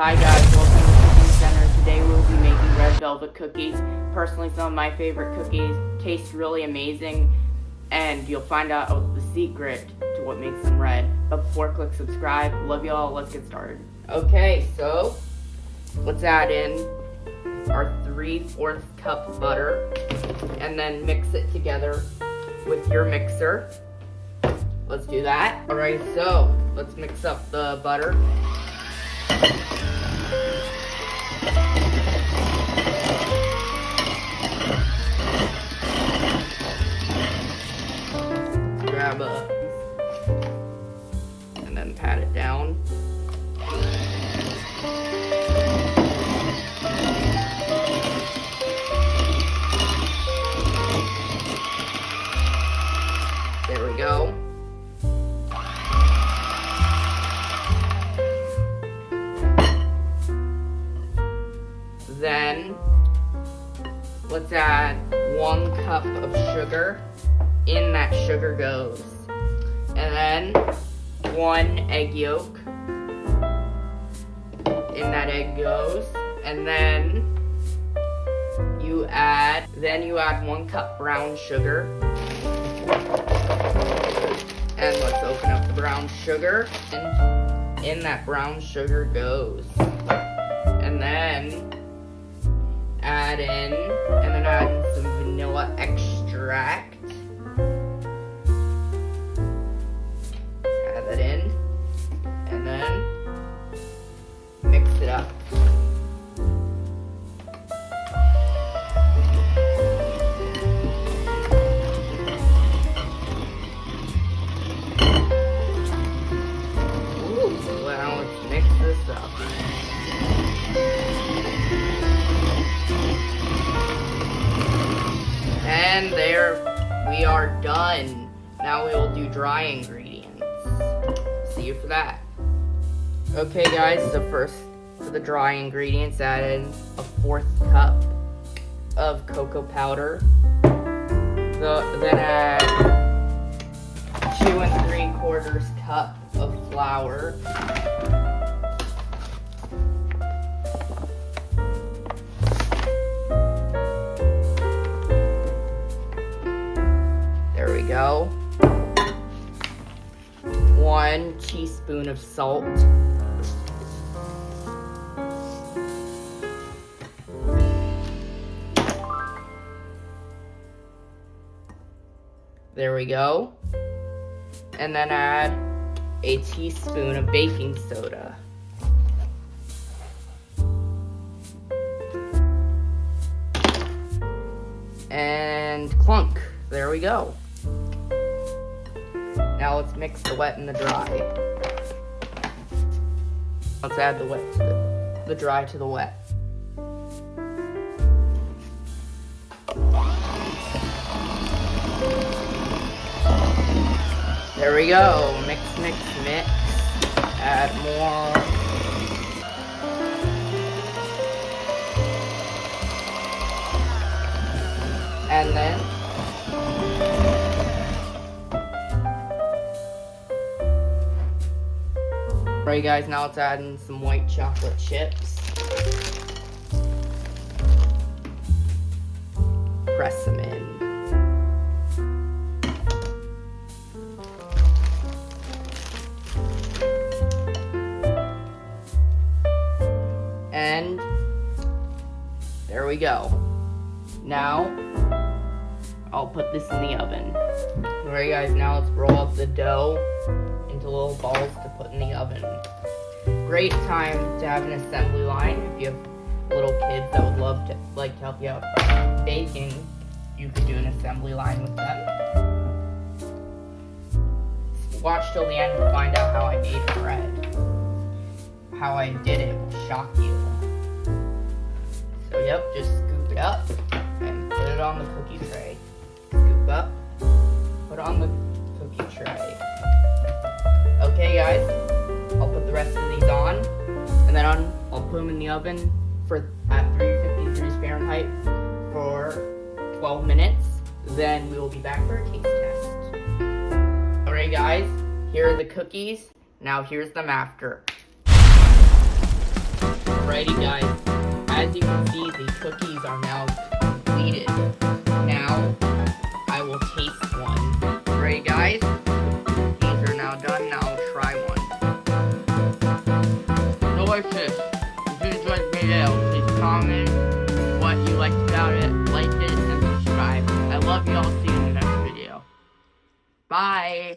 Hi guys, welcome to the Cooking Center. Today we'll be making red velvet cookies. Personally, some of my favorite cookies taste really amazing, and you'll find out the secret to what makes them red. But before, click subscribe. Love y'all. Let's get started. Okay, so let's add in our 3/4 cup butter, and then mix it together with your mixer. Let's do that. Alright, so let's mix up the butter. Grab and then pat it down. There we go. Then let's add 1 cup of sugar. In that sugar goes. And then 1 egg yolk. In that egg goes. And then you add 1 cup brown sugar. And let's open up the brown sugar. And in that brown sugar goes. And then add in some vanilla extract. Add that in, and then mix it up. Ooh, well, let's mix this up. And there we are done. Now we will do dry ingredients. See you for that. Okay guys, so first for the dry ingredients, add in a 1/4 cup of cocoa powder. Then add 2 3/4 cup of flour. There we go. 1 teaspoon of salt. There we go. And then add a teaspoon of baking soda. And clunk. There we go. Now let's mix the wet and the dry. Let's add the wet to the dry to the wet. There we go. Mix, mix, mix. Add more. And then alright guys, now let's add in some white chocolate chips. Press them in. And there we go. Now I'll put this in the oven. Alright guys, now let's roll up the dough into little balls to put in the oven. Great time to have an assembly line. If you have little kids that would love to help you out baking, you could do an assembly line with them. Watch till the end to find out how I made bread. How I did it will shock you. So yep, just scoop it up and put it on the cookie tray. Scoop up, put on the cookie tray. Okay guys, I'll put the rest of these on, and then I'll put them in the oven at 350 degrees Fahrenheit for 12 minutes. Then we will be back for a taste test. Alright guys, here are the cookies. Now here's them after. Alrighty guys, as you can see, the cookies are now completed. Now, I will taste one. Alright guys, these are now done. Now I'll try one. Delicious. If you enjoyed the video, please comment what you liked about it, like it, and subscribe. I love you all. See you in the next video. Bye.